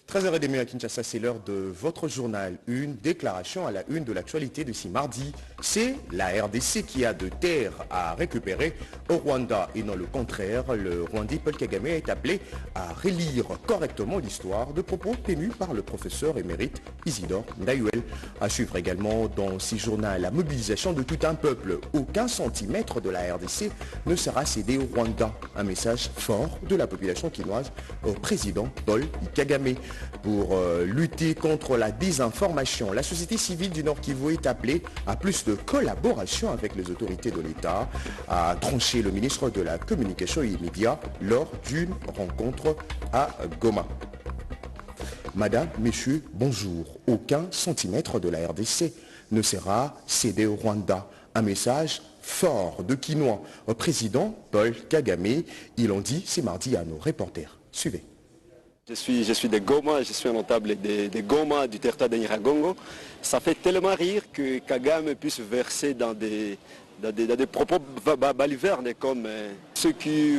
13h30 à Kinshasa, c'est l'heure de votre journal. Une déclaration à la une de l'actualité de ce mardi. C'est la RDC qui a de terres à récupérer au Rwanda et non le contraire. Le Rwandais Paul Kagame est appelé à relire correctement l'histoire de propos tenus par le professeur émérite Isidore Ndayuel. À suivre également dans ce journal la mobilisation de tout un peuple. Aucun centimètre de la RDC ne sera cédé au Rwanda. Un message fort de la population quinoise au président Paul Kagame. Pour lutter contre la désinformation, la société civile du Nord Kivu est appelée à plus de collaboration avec les autorités de l'État, a tranché le ministre de la Communication et des Médias lors d'une rencontre à Goma. Madame, Messieurs, bonjour. Aucun centimètre de la RDC ne sera cédé au Rwanda. Un message fort de Quinois au président Paul Kagame. Ils l'ont dit ce mardi à nos reporters. Suivez. Je suis de Goma, je suis un notable de Goma, du territoire de Nyiragongo. Ça fait tellement rire que Kagame puisse verser dans des propos balivernes comme ceux qui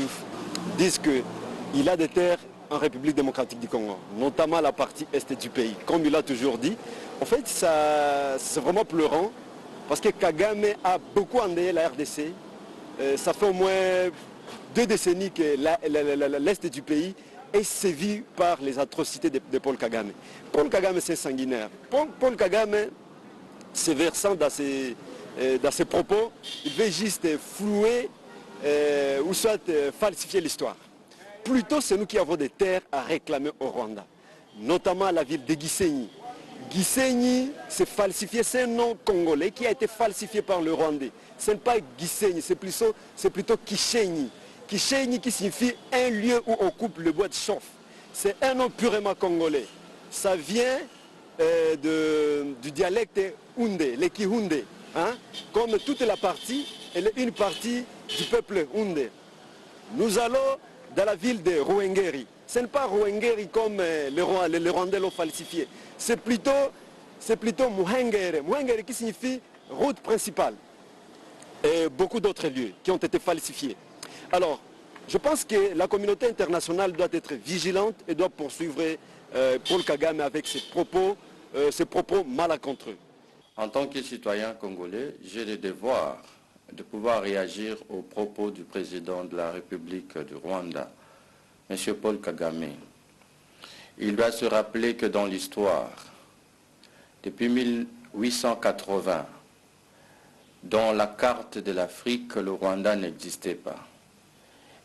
disent qu'il a des terres en République démocratique du Congo, notamment la partie est du pays. Comme il a toujours dit, en fait, c'est vraiment pleurant parce que Kagame a beaucoup endeuillé la RDC. Ça fait au moins 2 décennies que l'est du pays est sévi par les atrocités de Paul Kagame. Paul Kagame, c'est sanguinaire. Paul Kagame, se versant dans ses propos, il veut juste flouer ou soit falsifier l'histoire. Plutôt, c'est nous qui avons des terres à réclamer au Rwanda, notamment la ville de Gisenyi. Gisenyi, c'est falsifié, c'est un nom congolais qui a été falsifié par le Rwandais. Ce n'est pas Gisenyi, c'est plutôt Kishenyi. Kishenyi qui signifie un lieu où on coupe le bois de chauffe. C'est un nom purement congolais. Ça vient du dialecte Houndé, les Kihundé. Hein? Comme toute la partie, elle est une partie du peuple Houndé. Nous allons dans la ville de Ruwengeri. Ce n'est pas Ruwengeri comme les Rwandais l'ont falsifié. C'est plutôt Muhengeri. Muhengeri qui signifie route principale. Et beaucoup d'autres lieux qui ont été falsifiés. Alors, je pense que la communauté internationale doit être vigilante et doit poursuivre Paul Kagame avec ses propos malencontreux. En tant que citoyen congolais, j'ai le devoir de pouvoir réagir aux propos du président de la République du Rwanda, M. Paul Kagame. Il doit se rappeler que dans l'histoire, depuis 1880, dans la carte de l'Afrique, le Rwanda n'existait pas.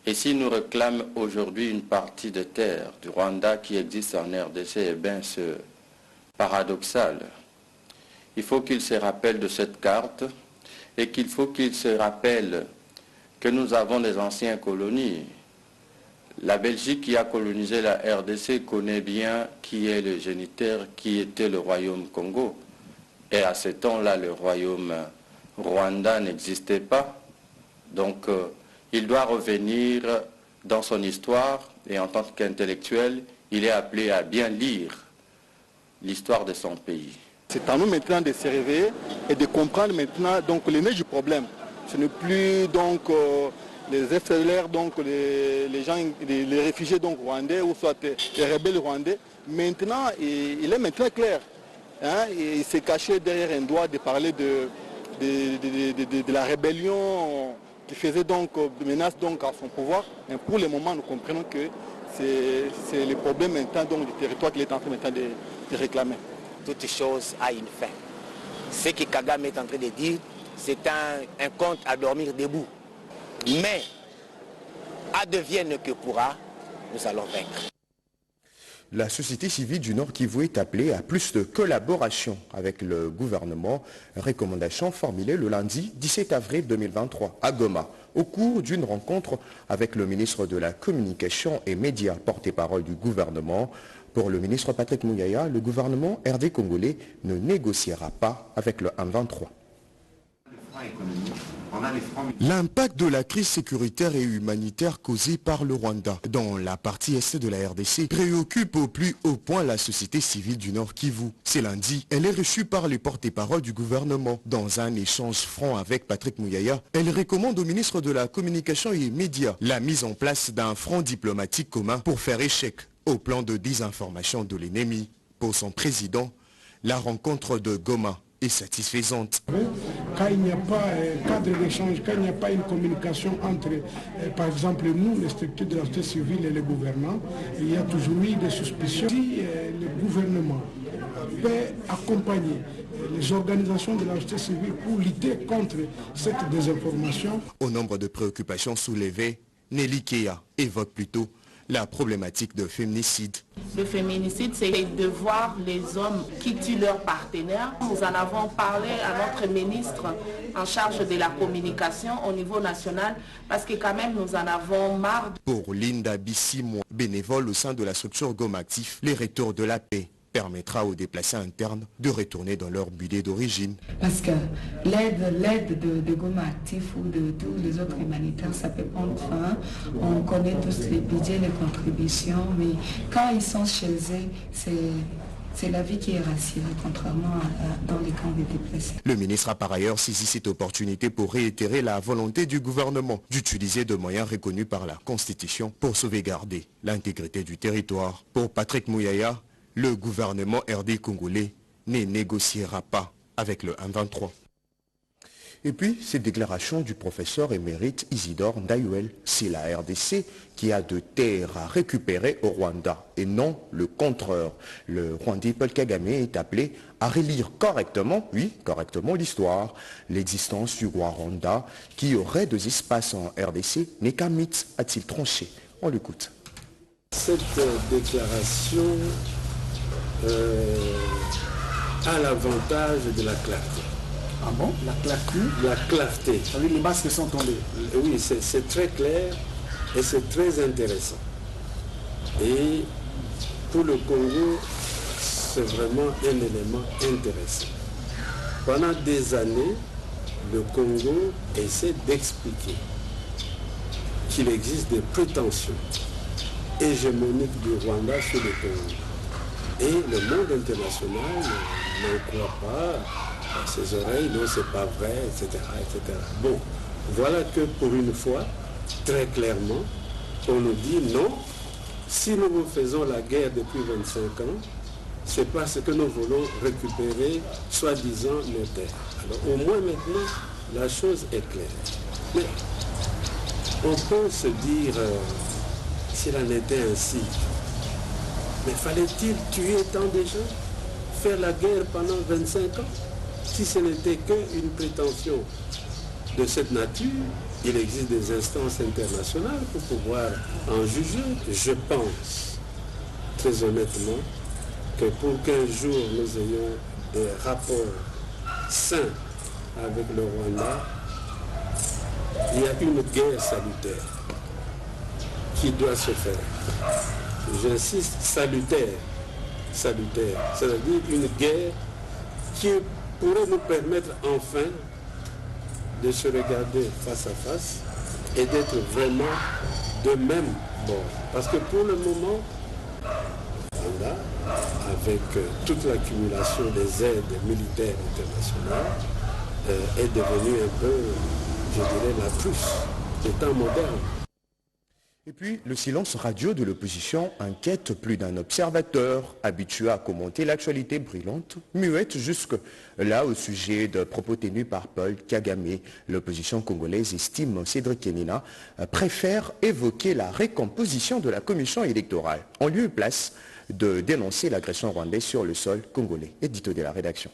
Et si nous réclamons aujourd'hui une partie de terre du Rwanda qui existe en RDC, eh bien c'est paradoxal. Il faut qu'il se rappelle de cette carte et qu'il faut qu'il se rappelle que nous avons des anciennes colonies. La Belgique qui a colonisé la RDC connaît bien qui est le géniteur, qui était le royaume Congo. Et à ce temps-là, le royaume Rwanda n'existait pas. Donc, il doit revenir dans son histoire et en tant qu'intellectuel, il est appelé à bien lire l'histoire de son pays. C'est à nous maintenant de se réveiller et de comprendre maintenant donc, les nœuds du problème. Ce n'est plus donc les FLR, donc les gens, les réfugiés donc, rwandais ou soit les rebelles rwandais. Maintenant, il est maintenant clair. Hein, et il s'est caché derrière un doigt de parler de la rébellion qui faisait donc menace donc à son pouvoir. Mais pour le moment, nous comprenons que c'est le problème maintenant donc, du territoire qu'il est en train maintenant de réclamer. Toute chose a une fin. Ce que Kagame est en train de dire, c'est un conte à dormir debout. Mais, advienne que pourra, nous allons vaincre. La société civile du Nord Kivu est appelée à plus de collaboration avec le gouvernement. Recommandation formulée le lundi 17 avril 2023 à Goma, au cours d'une rencontre avec le ministre de la Communication et Médias, porte-parole du gouvernement. Pour le ministre Patrick Muyaya, le gouvernement RD congolais ne négociera pas avec le M23. L'impact de la crise sécuritaire et humanitaire causée par le Rwanda dans la partie est de la RDC préoccupe au plus haut point la société civile du Nord Kivu. C'est lundi, elle est reçue par les porte-parole du gouvernement. Dans un échange franc avec Patrick Muyaya, elle recommande au ministre de la Communication et des Médias la mise en place d'un front diplomatique commun pour faire échec au plan de désinformation de l'ennemi. Pour son président, la rencontre de Goma est satisfaisante. Quand il n'y a pas un cadre d'échange, quand il n'y a pas une communication entre, par exemple, nous, les structures de la société civile et les gouvernants, il y a toujours eu des suspicions. Si le gouvernement peut accompagner les organisations de la société civile pour lutter contre cette désinformation. Au nombre de préoccupations soulevées, Nelly Kea évoque plutôt la problématique de féminicide. Le féminicide, c'est de voir les hommes qui tuent leurs partenaires. Nous en avons parlé à notre ministre en charge de la communication au niveau national parce que quand même nous en avons marre. Pour Linda Bissimo, bénévole au sein de la structure Goma Actif, les retours de la paix permettra aux déplacés internes de retourner dans leur budget d'origine. Parce que l'aide de Goma Actif ou de tous les autres humanitaires, ça peut prendre fin. On connaît tous les budgets, les contributions, mais quand ils sont chez eux, c'est la vie qui est rassurée, contrairement dans les camps des déplacés. Le ministre a par ailleurs saisi cette opportunité pour réitérer la volonté du gouvernement d'utiliser de moyens reconnus par la Constitution pour sauvegarder l'intégrité du territoire. Pour Patrick Mouyaya, le gouvernement RD congolais ne négociera pas avec le 1-23. Et puis, cette déclaration du professeur émérite Isidore Ndayuel, c'est la RDC qui a de terres à récupérer au Rwanda et non le contraire. Le Rwandais Paul Kagame est appelé à relire correctement, oui, correctement l'histoire. L'existence du roi Rwanda qui aurait des espaces en RDC n'est qu'un mythe, a-t-il tranché. On l'écoute. Cette déclaration a l'avantage de la clarté. Ah bon? La clarté? La clarté. Les masques sont tombés. Oui, c'est très clair et c'est très intéressant. Et pour le Congo, c'est vraiment un élément intéressant. Pendant des années, le Congo essaie d'expliquer qu'il existe des prétentions hégémoniques du Rwanda sur le Congo. Et le monde international n'en croit pas à ses oreilles, non, c'est pas vrai, etc., etc. Bon, voilà que pour une fois, très clairement, on nous dit non, si nous faisons la guerre depuis 25 ans, c'est parce que nous voulons récupérer, soi-disant, nos terres. Alors au moins maintenant, la chose est claire. Mais on peut se dire, s'il en était ainsi, mais fallait-il tuer tant de gens, faire la guerre pendant 25 ans? Si ce n'était qu'une prétention de cette nature, il existe des instances internationales pour pouvoir en juger. Je pense, très honnêtement, que pour qu'un jour nous ayons des rapports sains avec le Rwanda, il y a une guerre salutaire qui doit se faire. J'insiste, salutaire, c'est-à-dire une guerre qui pourrait nous permettre enfin de se regarder face à face et d'être vraiment de même bord. Parce que pour le moment, Rwanda, avec toute l'accumulation des aides militaires internationales, est devenue un peu, je dirais, la Prusse des temps modernes. Et puis, le silence radio de l'opposition inquiète plus d'un observateur habitué à commenter l'actualité brûlante, muette jusque-là au sujet de propos tenus par Paul Kagame. L'opposition congolaise estime Cédric Kenina préfère évoquer la récomposition de la commission électorale en lieu et place de dénoncer l'agression rwandaise sur le sol congolais. Édito de la rédaction.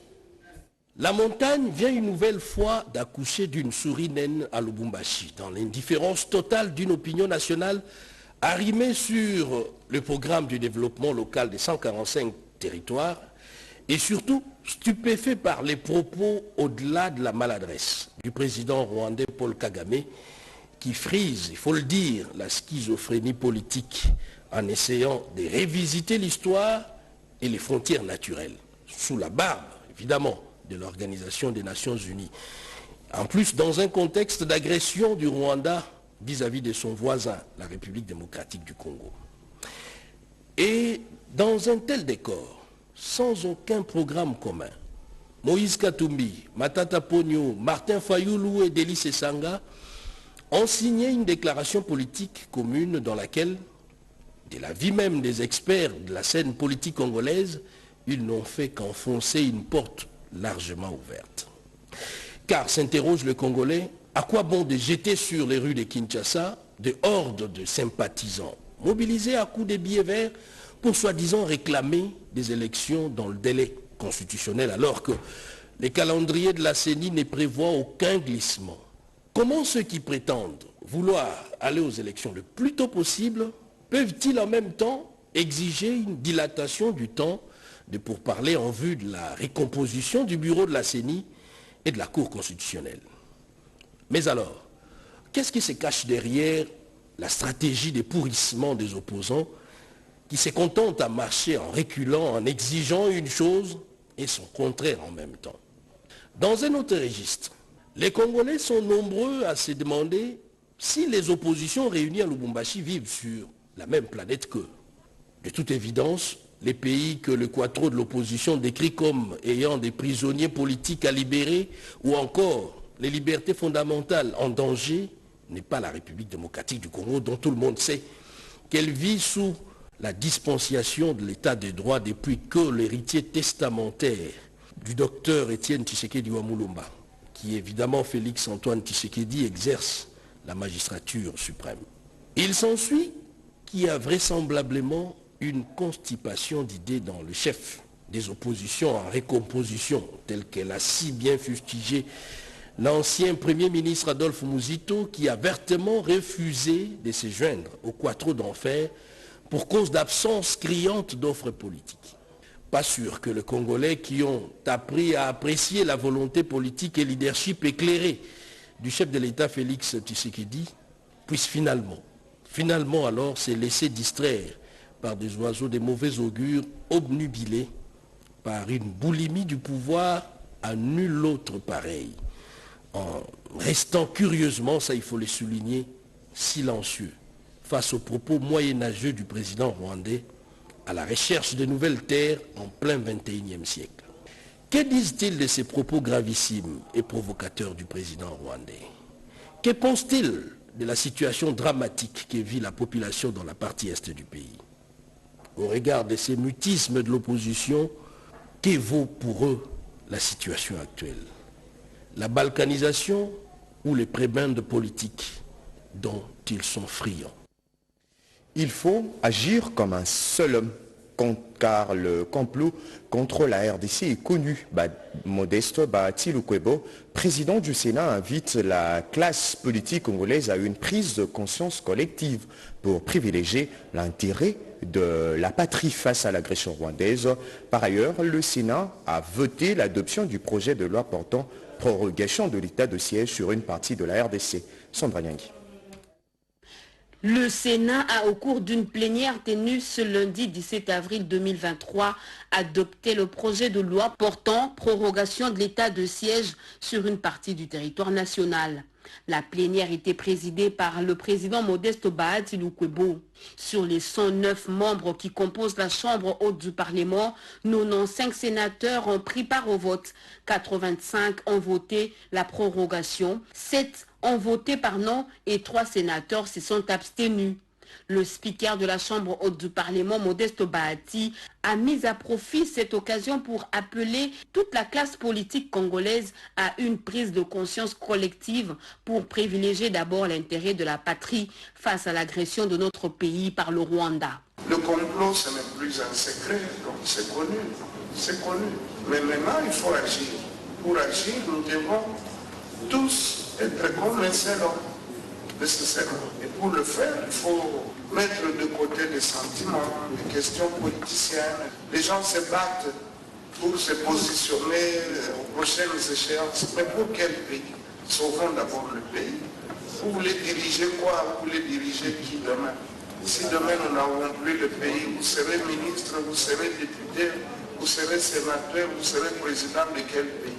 La montagne vient une nouvelle fois d'accoucher d'une souris naine à Lubumbashi, dans l'indifférence totale d'une opinion nationale arrimée sur le programme du développement local des 145 territoires et surtout stupéfait par les propos au-delà de la maladresse du président rwandais Paul Kagame qui frise, il faut le dire, la schizophrénie politique en essayant de révisiter l'histoire et les frontières naturelles, sous la barbe, évidemment, de l'Organisation des Nations Unies. En plus, dans un contexte d'agression du Rwanda vis-à-vis de son voisin, la République démocratique du Congo. Et dans un tel décor, sans aucun programme commun, Moïse Katumbi, Matata Ponyo, Martin Fayulu et Delis Esanga ont signé une déclaration politique commune dans laquelle de la vie même des experts de la scène politique congolaise, ils n'ont fait qu'enfoncer une porte largement ouverte. Car, s'interroge le Congolais, à quoi bon de jeter sur les rues de Kinshasa des hordes de sympathisants, mobilisés à coups de billets verts pour soi-disant réclamer des élections dans le délai constitutionnel, alors que les calendriers de la CENI ne prévoient aucun glissement? Comment ceux qui prétendent vouloir aller aux élections le plus tôt possible peuvent-ils en même temps exiger une dilatation du temps de pourparlers en vue de la récomposition du bureau de la CENI et de la Cour constitutionnelle? Mais alors, qu'est-ce qui se cache derrière la stratégie de pourrissement des opposants qui se contentent à marcher en reculant, en exigeant une chose et son contraire en même temps? Dans un autre registre, les Congolais sont nombreux à se demander si les oppositions réunies à Lubumbashi vivent sur la même planète qu'eux. De toute évidence, les pays que le quattro de l'opposition décrit comme ayant des prisonniers politiques à libérer ou encore les libertés fondamentales en danger n'est pas la République démocratique du Congo, dont tout le monde sait qu'elle vit sous la dispensation de l'état de droit depuis que l'héritier testamentaire du docteur Étienne Tshisekedi Wamulumba, qui évidemment Félix Antoine Tshisekedi, exerce la magistrature suprême. Il s'ensuit qu'il y a vraisemblablement une constipation d'idées dans le chef des oppositions en récomposition, telle qu'elle a si bien fustigé l'ancien Premier ministre Adolphe Muzito, qui a vertement refusé de se joindre au quattro d'enfer pour cause d'absence criante d'offres politiques. Pas sûr que les Congolais qui ont appris à apprécier la volonté politique et leadership éclairé du chef de l'État Félix Tshisekedi puissent finalement alors se laisser distraire par des oiseaux de mauvais augure obnubilés par une boulimie du pouvoir à nul autre pareil, en restant curieusement, ça il faut le souligner, silencieux face aux propos moyenâgeux du président rwandais à la recherche de nouvelles terres en plein XXIe siècle. Que disent-ils de ces propos gravissimes et provocateurs du président rwandais? Que pense-t-il de la situation dramatique que vit la population dans la partie est du pays? Au regard de ces mutismes de l'opposition, que vaut pour eux la situation actuelle? La balkanisation ou les prébendes politiques dont ils sont friands? Il faut agir comme un seul homme, car le complot contre la RDC est connu. Modeste Bahati Lukwebo, président du Sénat, invite la classe politique congolaise à une prise de conscience collective pour privilégier l'intérêt de la patrie face à l'agression rwandaise. Par ailleurs, le Sénat a voté l'adoption du projet de loi portant prorogation de l'état de siège sur une partie de la RDC. Sandra Nyangui. Le Sénat a, au cours d'une plénière tenue ce lundi 17 avril 2023, adopté le projet de loi portant prorogation de l'état de siège sur une partie du territoire national. La plénière était présidée par le président Modeste Bahati Lukwebo. Sur les 109 membres qui composent la Chambre haute du Parlement, 95 sénateurs ont pris part au vote. 85 ont voté la prorogation, 7 ont voté par non et 3 sénateurs se sont abstenus. Le speaker de la Chambre haute du Parlement, Modeste Bahati, a mis à profit cette occasion pour appeler toute la classe politique congolaise à une prise de conscience collective pour privilégier d'abord l'intérêt de la patrie face à l'agression de notre pays par le Rwanda. Le complot, ce n'est plus un secret, donc c'est connu. Mais maintenant, il faut agir. Pour agir, nous devons tous être comme un seul homme. Et pour le faire, il faut mettre de côté les sentiments, les questions politiciennes. Les gens se battent pour se positionner aux prochaines échéances. Mais pour quel pays? Sauvons d'abord le pays. Vous voulez diriger quoi? Vous voulez diriger qui demain? Si demain nous n'avons plus le pays, vous serez ministre, vous serez député, vous serez sénateur, vous serez président de quel pays?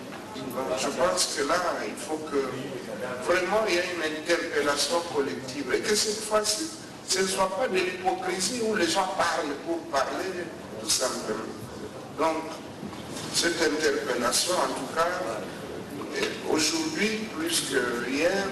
Donc je pense que là, il faut que vraiment il y ait une interpellation collective et que cette fois-ci, ce ne soit pas de l'hypocrisie où les gens parlent pour parler, tout simplement. Donc, cette interpellation, en tout cas, aujourd'hui, plus que hier,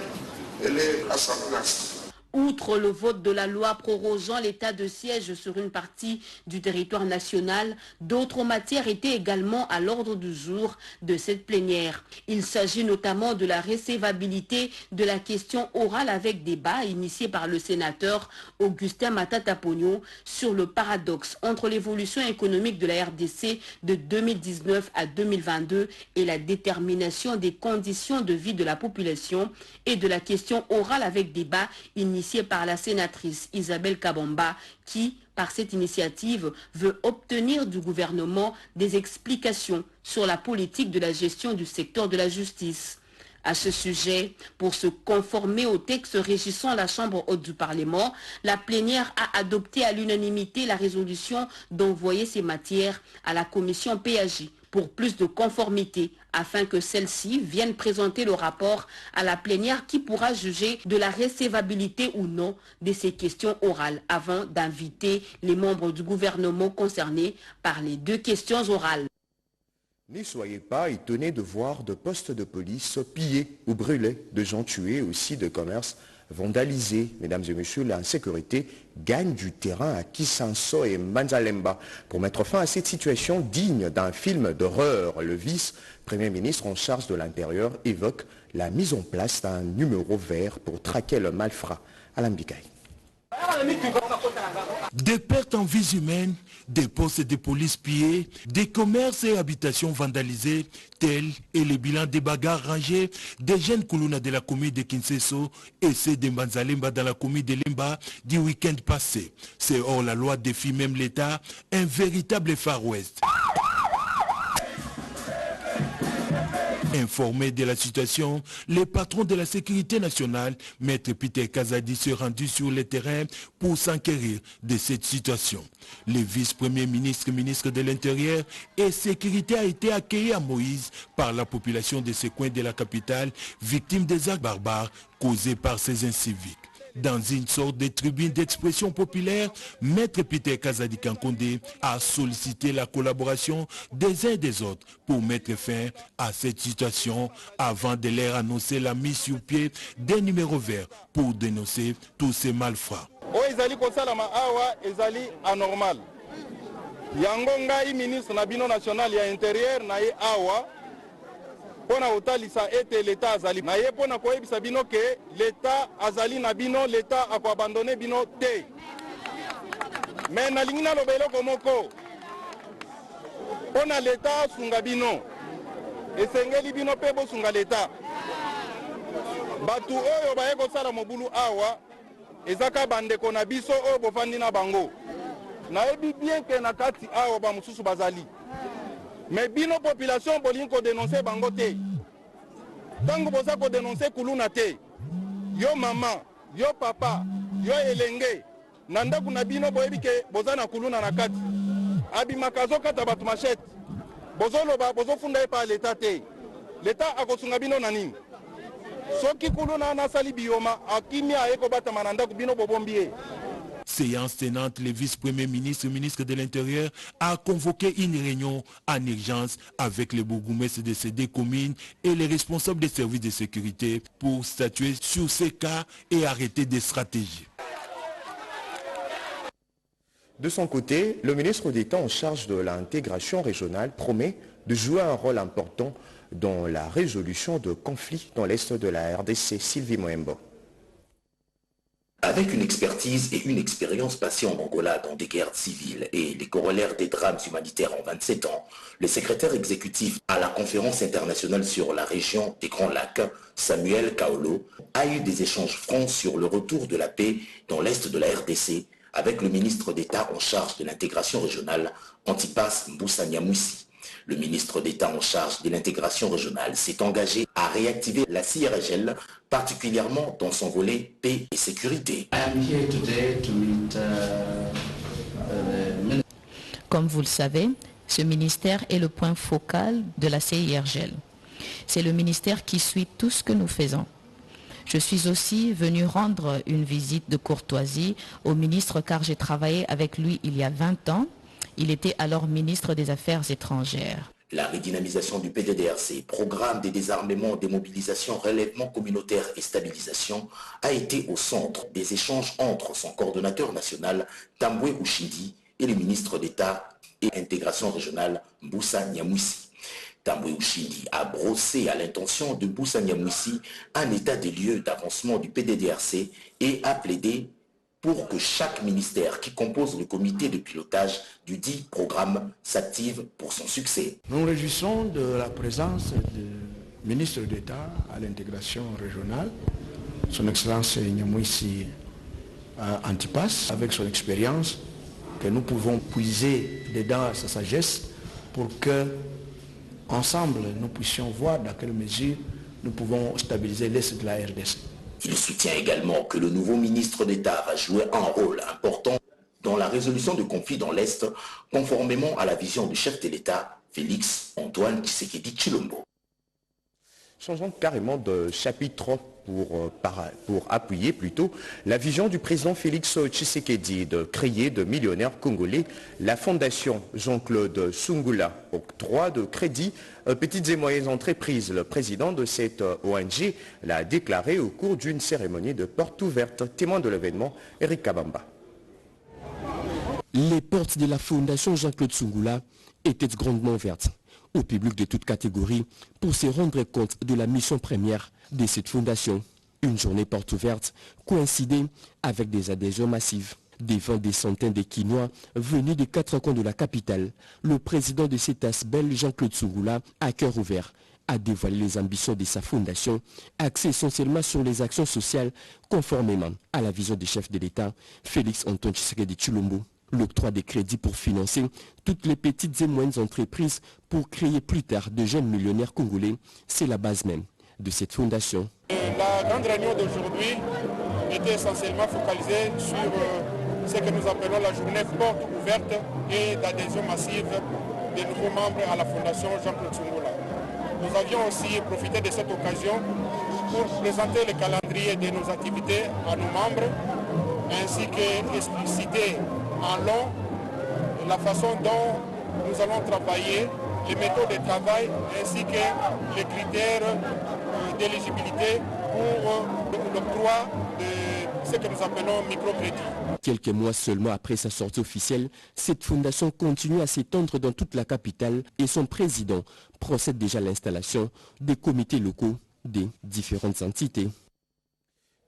elle est à sa place. Outre le vote de la loi prorogeant l'état de siège sur une partie du territoire national, d'autres matières étaient également à l'ordre du jour de cette plénière. Il s'agit notamment de la recevabilité de la question orale avec débat initiée par le sénateur Augustin Matata Pogno sur le paradoxe entre l'évolution économique de la RDC de 2019 à 2022 et la détermination des conditions de vie de la population, et de la question orale avec débat initiée par la sénatrice Isabelle Kabamba qui, par cette initiative, veut obtenir du gouvernement des explications sur la politique de la gestion du secteur de la justice. À ce sujet, pour se conformer au texte régissant la Chambre haute du Parlement, la plénière a adopté à l'unanimité la résolution d'envoyer ces matières à la commission PAJ pour plus de conformité, afin que celle-ci vienne présenter le rapport à la plénière qui pourra juger de la recevabilité ou non de ces questions orales avant d'inviter les membres du gouvernement concernés par les deux questions orales. Ne soyez pas étonnés de voir de postes de police pillés ou brûlés, de gens tués, aussi de commerces vandalisés. Mesdames et messieurs, l'insécurité gagne du terrain à Kisanso et Manzalemba. Pour mettre fin à cette situation digne d'un film d'horreur, le vice-premier ministre en charge de l'Intérieur évoque la mise en place d'un numéro vert pour traquer le malfrat. Alain Bikaï. Des pertes en vies humaines, des postes de police pillés, des commerces et habitations vandalisés, tels est le bilan des bagarres rangées des jeunes Kuluna de la commune de Kinseso et ceux de Manzalemba dans la commune de Lemba du week-end passé. C'est hors la loi défie même l'État, un véritable Far West. Informé de la situation, le patron de la sécurité nationale, Maître Peter Kazadi, s'est rendu sur le terrain pour s'enquérir de cette situation. Le vice-premier ministre, ministre de l'Intérieur et Sécurité a été accueilli à Moïse par la population de ce coin de la capitale, victime des actes barbares causés par ces inciviques. Dans une sorte de tribune d'expression populaire, Maître Peter Kazadi Kankonde a sollicité la collaboration des uns et des autres pour mettre fin à cette situation avant de leur annoncer la mise sur pied d'un numéro vert pour dénoncer tous ces malfrats. Ezali kosalama awa ezali anormal. Yango ngai ministre na bino national ya intérieur na ye awa pona otalisa ete l'État azali na ye pona koyebisa bino ke l'État azali na bino, l'État akoabandone bino te. Mais nalingi naloba eloko moko pona l'État asunga bino esengeli bino mpe bosunga l'État. Batu oyo baye kosala mobulu awa ezaka bandeko na biso oyo bofandi na bango. Nayebi bien ke na kati awa ba mususu bazali. Mais bino population bolingi ko dénoncer bango te. Tango boza ko dénoncer kuluna te. Yo mama, yo papa, yo elenge. Nanda kuna bino boyebi ke boza na kuluna na kati. Abimaka kata batu machette. Bozo loba bozo funda pa l'État te. L'État akosunga bino na nini? Soki kuluna na sali bioma akimi ayeko bata mananda ku bino bobombie. Séance tenante, le vice-premier ministre, ministre de l'Intérieur, a convoqué une réunion en urgence avec les bourgmestres de ces deux communes et les responsables des services de sécurité pour statuer sur ces cas et arrêter des stratégies. De son côté, le ministre d'État en charge de l'intégration régionale promet de jouer un rôle important dans la résolution de conflits dans l'est de la RDC. Sylvie Moembo. Avec une expertise et une expérience passée en Angola dans des guerres civiles et les corollaires des drames humanitaires en 27 ans, le secrétaire exécutif à la conférence internationale sur la région des Grands Lacs, Samuel Kaolo, a eu des échanges francs sur le retour de la paix dans l'est de la RDC avec le ministre d'État en charge de l'intégration régionale, Antipas Mboussanyamouissi. Le ministre d'État en charge de l'intégration régionale s'est engagé à réactiver la CIRGL, particulièrement dans son volet paix et sécurité. Comme vous le savez, ce ministère est le point focal de la CIRGL. C'est le ministère qui suit tout ce que nous faisons. Je suis aussi venu rendre une visite de courtoisie au ministre car j'ai travaillé avec lui il y a 20 ans. Il était alors ministre des Affaires étrangères. La redynamisation du PDDRC, programme de désarmement, démobilisation, relèvement communautaire et stabilisation, a été au centre des échanges entre son coordonnateur national, Tambwe Ushindi, et le ministre d'État et intégration régionale, Mbusa Nyamwisi. Tambwe Ushindi a brossé à l'intention de Mbusa Nyamwisi un état des lieux d'avancement du PDDRC et a plaidé pour que chaque ministère qui compose le comité de pilotage du dit programme s'active pour son succès. Nous nous réjouissons de la présence du ministre d'État à l'intégration régionale, son Excellence Nyamwisi Antipas, avec son expérience, que nous pouvons puiser dedans sa sagesse pour que, ensemble, nous puissions voir dans quelle mesure nous pouvons stabiliser l'Est de la RDC. Il soutient également que le nouveau ministre d'État va jouer un rôle important dans la résolution de conflits dans l'Est, conformément à la vision du chef de l'État, Félix Antoine Tshisekedi Tshilombo. Changeons carrément de chapitre pour appuyer plutôt la vision du président Félix Tshisekedi de créer de millionnaires congolais. La fondation Jean-Claude Sungula octroie de crédits petites et moyennes entreprises. Le président de cette ONG l'a déclaré au cours d'une cérémonie de porte ouverte. Témoin de l'événement, Eric Kabamba. Les portes de la fondation Jean-Claude Sungula étaient grandement ouvertes au public de toutes catégories pour se rendre compte de la mission première de cette fondation. Une journée porte ouverte coïncidait avec des adhésions massives. Devant des centaines de Quinois venus des 4 coins de la capitale, le président de cet ASBEL, Jean-Claude Sungula, à cœur ouvert, a dévoilé les ambitions de sa fondation, axée essentiellement sur les actions sociales, conformément à la vision du chef de l'État, Félix Antoine Tshisekedi Tshilombo. L'octroi des crédits pour financer toutes les petites et moyennes entreprises pour créer plus tard de jeunes millionnaires congolais, c'est la base même de cette fondation. La grande réunion d'aujourd'hui était essentiellement focalisée sur ce que nous appelons la journée porte ouverte et d'adhésion massive des nouveaux membres à la fondation Jean-Claude Sungula. Nous avions aussi profité de cette occasion pour présenter le calendrier de nos activités à nos membres, ainsi qu'expliciter en long la façon dont nous allons travailler, les méthodes de travail ainsi que les critères d'éligibilité pour l'octroi de ce que nous appelons microcrédit. Quelques mois seulement après sa sortie officielle, cette fondation continue à s'étendre dans toute la capitale et son président procède déjà à l'installation des comités locaux des différentes entités.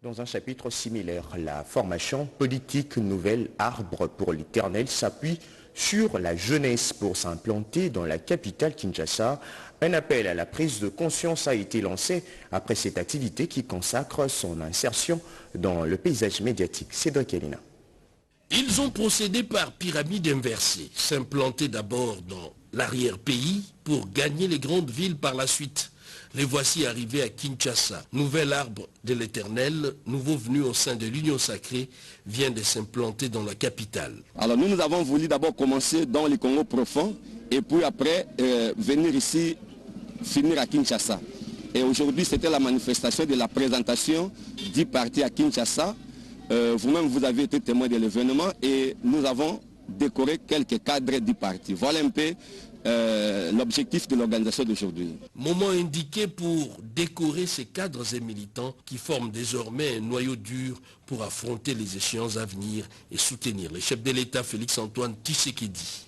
Dans un chapitre similaire, la formation politique Nouvel Arbre pour l'Éternel s'appuie sur la jeunesse pour s'implanter dans la capitale Kinshasa. Un appel à la prise de conscience a été lancé après cette activité qui consacre son insertion dans le paysage médiatique. Cédric Elina. Ils ont procédé par pyramide inversée, s'implanter d'abord dans l'arrière-pays pour gagner les grandes villes par la suite. Les voici arrivés à Kinshasa. Nouvel Arbre de l'Éternel, nouveau venu au sein de l'Union Sacrée, vient de s'implanter dans la capitale. Alors nous avons voulu d'abord commencer dans le Congo profond et puis après venir ici, finir à Kinshasa. Et aujourd'hui c'était la manifestation de la présentation du parti à Kinshasa. Vous-même vous avez été témoin de l'événement et nous avons décoré quelques cadres du parti. Voilà un peu l'objectif de l'organisation d'aujourd'hui. Moment indiqué pour décorer ces cadres et militants qui forment désormais un noyau dur pour affronter les échéances à venir et soutenir le chef de l'État Félix Antoine Tshisekedi.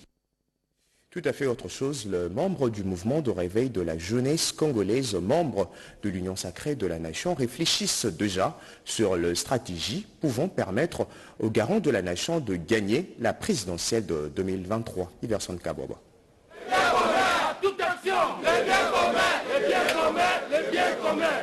Tout à fait autre chose, le membre du mouvement de réveil de la jeunesse congolaise, membre de l'Union Sacrée de la Nation, réfléchissent déjà sur la stratégie pouvant permettre aux garants de la Nation de gagner la présidentielle de 2023. Iverson Kaboba. Toute action, les biens communs, les biens communs, les biens communs.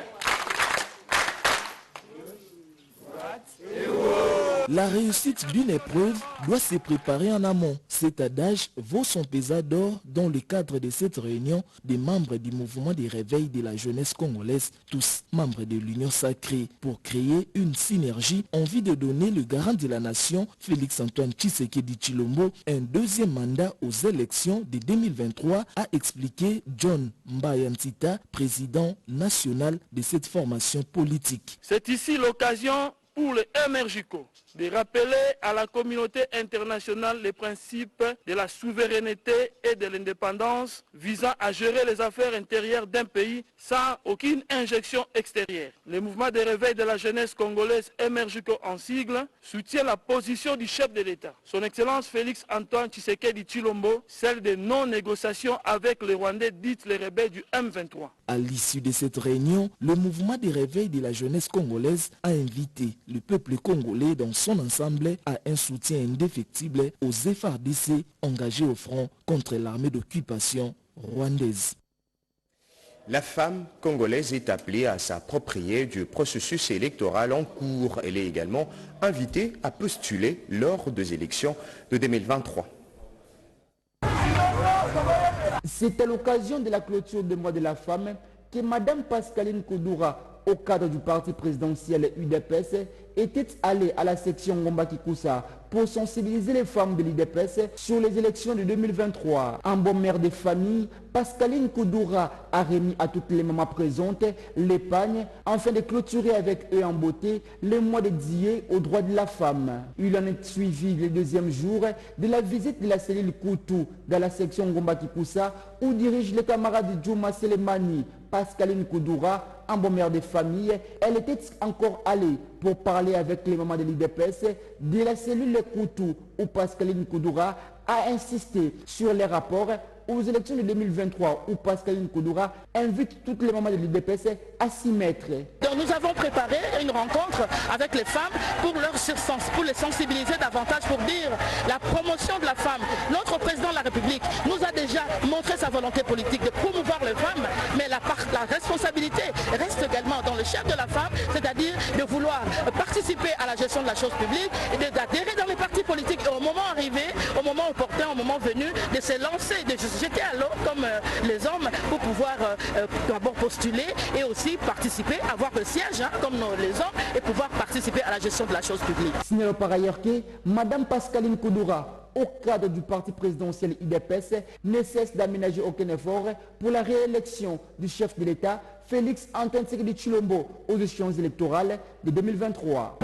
La réussite d'une épreuve doit se préparer en amont. Cet adage vaut son pesant d'or dans le cadre de cette réunion des membres du mouvement de réveil de la jeunesse congolaise, tous membres de l'Union Sacrée, pour créer une synergie en vue de donner le garant de la nation, Félix Antoine Tshisekedi Tshilombo, un deuxième mandat aux élections de 2023, a expliqué John Mbayantita, président national de cette formation politique. C'est ici l'occasion pour le MRJCO de rappeler à la communauté internationale les principes de la souveraineté et de l'indépendance visant à gérer les affaires intérieures d'un pays sans aucune injection extérieure. Le mouvement de réveil de la jeunesse congolaise MRJCO en sigle soutient la position du chef de l'État, son Excellence Félix Antoine Tshisekedi Tshilombo, celle de non-négociation avec les Rwandais dites les rebelles du M23. À l'issue de cette réunion, le mouvement de réveil de la jeunesse congolaise a invité le peuple congolais dans son ensemble à un soutien indéfectible aux FARDC engagés au front contre l'armée d'occupation rwandaise. La femme congolaise est appelée à s'approprier du processus électoral en cours. Elle est également invitée à postuler lors des élections de 2023. C'est à l'occasion de la clôture du mois de la femme que Mme Pascaline Koudoura, au cadre du parti présidentiel UDPS, était allée à la section Ngomba-Kikusa pour sensibiliser les femmes de l'UDPS sur les élections de 2023. En bonne mère de famille, Pascaline Koudoura a remis à toutes les mamans présentes l'épargne afin de clôturer avec eux en beauté le mois dédié aux droits de la femme. Il en est suivi le deuxième jour de la visite de la cellule Koutou dans la section Ngomba-Kikusa où dirige le camarade Djouma Selemani. Pascaline Koudoura, en bonne mère de famille, elle était encore allée pour parler avec les mamans de l'IDPS de la cellule Koutou où Pascaline Koudoura a insisté sur les rapports aux élections de 2023 où Pascaline Koudoura invite toutes les mamans de l'IDPS à s'y mettre. Donc nous avons préparé une rencontre avec les femmes pour les sensibiliser davantage, pour dire la promotion de la femme. Notre président de la République nous a déjà montré sa volonté politique de promouvoir les femmes, mais la responsabilité reste également dans le chef de la femme, c'est-à-dire de vouloir participer à la gestion de la chose publique et d'adhérer dans les partis politiques et au moment arrivé, au moment opportun, au moment venu, de se lancer, de jeter à l'eau comme les hommes pour pouvoir d'abord postuler et aussi participer, avoir le siège comme les hommes et pouvoir participer à la gestion de la chose publique. Signalons par ailleurs que Mme Pascaline Koudoura, au cadre du parti présidentiel IDPS, ne cesse d'aménager aucun effort pour la réélection du chef de l'État, Félix Antoine Tshisekedi Tshilombo, aux échéances électorales de 2023.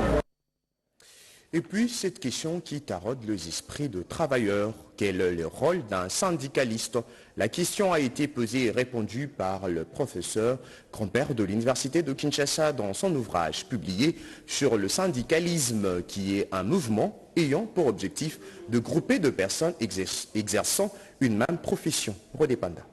Et puis, cette question qui taraude les esprits de travailleurs. Quel est le rôle d'un syndicaliste? La question a été posée et répondue par le professeur grand-père de l'Université de Kinshasa dans son ouvrage publié sur le syndicalisme, qui est un mouvement ayant pour objectif de grouper de personnes exerçant une même profession. Rodépanda.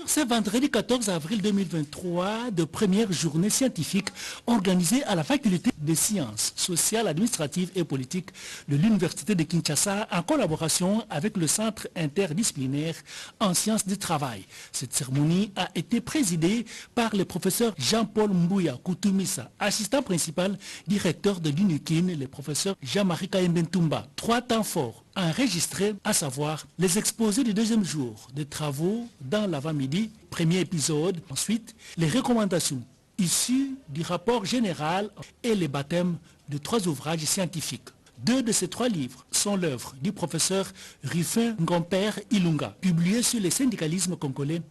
Ce vendredi 14 avril 2023, de première journée scientifique organisée à la faculté des sciences sociales, administratives et politiques de l'Université de Kinshasa en collaboration avec le Centre interdisciplinaire en sciences du travail. Cette cérémonie a été présidée par le professeur Jean-Paul Mbouya Koutoumissa, assistant principal directeur de l'UNIKIN, le professeur Jean-Marie Kaembentumba. 3 temps forts enregistrés, à savoir les exposés du deuxième jour des travaux dans l'avant-midi, premier épisode, ensuite les recommandations issues du rapport général et les baptêmes de 3 ouvrages scientifiques. 2 de ces 3 livres sont l'œuvre du professeur Rufin Ngomper Ilunga, publié sur le syndicalisme congolais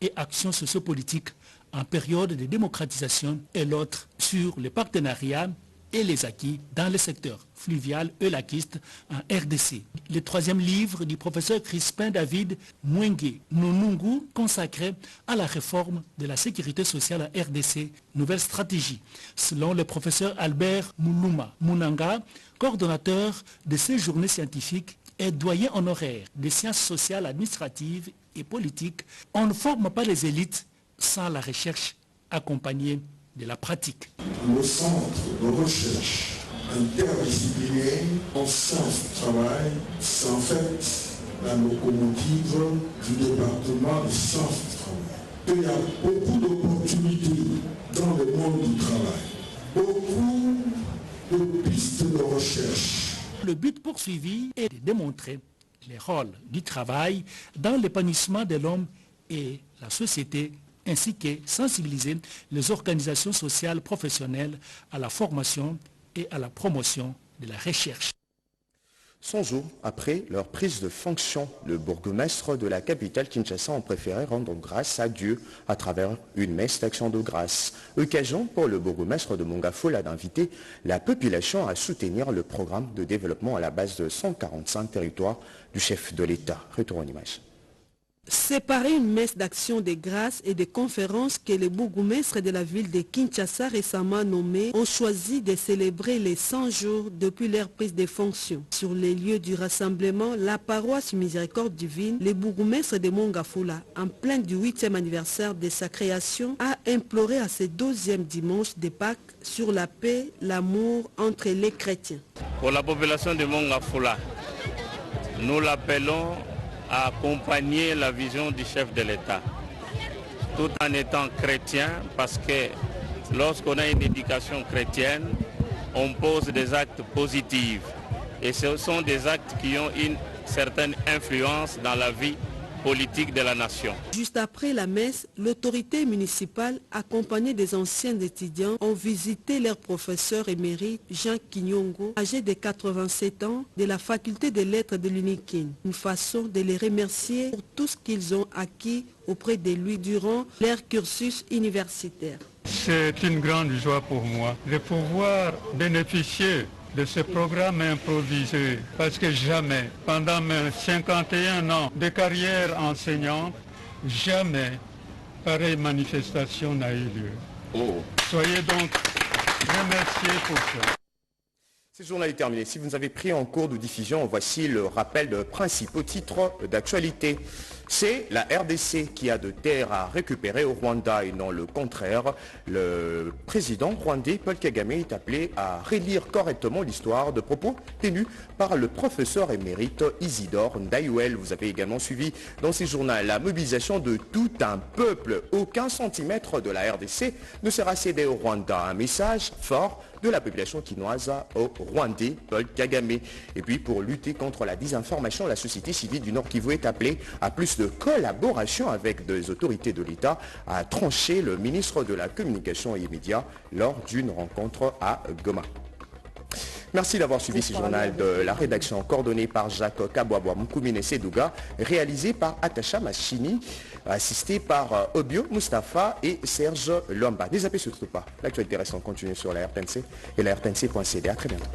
et actions sociopolitiques en période de démocratisation, et l'autre sur le partenariat et les acquis dans le secteur fluvial et laquiste en RDC. Le 3e livre du professeur Crispin David Mwenge Nonungu, consacré à la réforme de la sécurité sociale en RDC, nouvelle stratégie, selon le professeur Albert Mouluma Mounanga, coordonnateur de ces journées scientifiques et doyen honoraire des sciences sociales, administratives et politiques. On ne forme pas les élites sans la recherche accompagnée de la pratique. Le centre de recherche interdisciplinaire en sciences du travail, c'est en fait la locomotive du département de sciences du travail. Il y a beaucoup d'opportunités dans le monde du travail, beaucoup de pistes de recherche. Le but poursuivi est de démontrer les rôles du travail dans l'épanouissement de l'homme et la société, ainsi que sensibiliser les organisations sociales professionnelles à la formation et à la promotion de la recherche. 100 jours après leur prise de fonction, le bourgmestre de la capitale Kinshasa ont préféré rendre grâce à Dieu à travers une messe d'action de grâce. Occasion pour le bourgmestre de Mongafula d'inviter la population à soutenir le programme de développement à la base de 145 territoires du chef de l'État. Retour en image. C'est par une messe d'action de grâce et de conférences que les bourgmestres de la ville de Kinshasa récemment nommés ont choisi de célébrer les 100 jours depuis leur prise de fonction. Sur les lieux du rassemblement, la paroisse Miséricorde Divine, les bourgmestres de Mongafula, en plein du 8e anniversaire de sa création, a imploré à ce 12e dimanche de Pâques sur la paix, l'amour entre les chrétiens. Pour la population de Mongafula, nous l'appelons à accompagner la vision du chef de l'État, tout en étant chrétien, parce que lorsqu'on a une éducation chrétienne, on pose des actes positifs. Et ce sont des actes qui ont une certaine influence dans la vie politique de la nation. Juste après la messe, l'autorité municipale, accompagnée des anciens étudiants, ont visité leur professeur émérite Jean Kinyongo, âgé de 87 ans, de la faculté des lettres de l'UNIKIN. Une façon de les remercier pour tout ce qu'ils ont acquis auprès de lui durant leur cursus universitaire. C'est une grande joie pour moi de pouvoir bénéficier de ce programme improvisé, parce que jamais, pendant mes 51 ans de carrière enseignante, jamais pareille manifestation n'a eu lieu. Soyez donc remerciés pour ça. Ce journal est terminé. Si vous nous avez pris en cours de diffusion, voici le rappel de principaux titres d'actualité. C'est la RDC qui a de terres à récupérer au Rwanda et non le contraire. Le président rwandais Paul Kagame est appelé à relire correctement l'histoire de propos tenus par le professeur émérite Isidore Ndayouel. Vous avez également suivi dans ces journaux la mobilisation de tout un peuple. Aucun centimètre de la RDC ne sera cédé au Rwanda. Un message fort de la population quinoise au Rwandais Paul Kagame. Et puis pour lutter contre la désinformation, la société civile du Nord Kivu est appelée à plus de collaboration avec des autorités de l'État, a tranché le ministre de la Communication et des Médias lors d'une rencontre à Goma. Merci d'avoir suivi ce journal de la rédaction coordonnée par Jacques Kabouabouam Moukoumine Sedouga, réalisé par Attacha Machini, assisté par Obio Mustafa et Serge Lomba. Ne zappez surtout pas. L'actualité reste en continu sur la RTNC et la RTNC.cd. À très bientôt.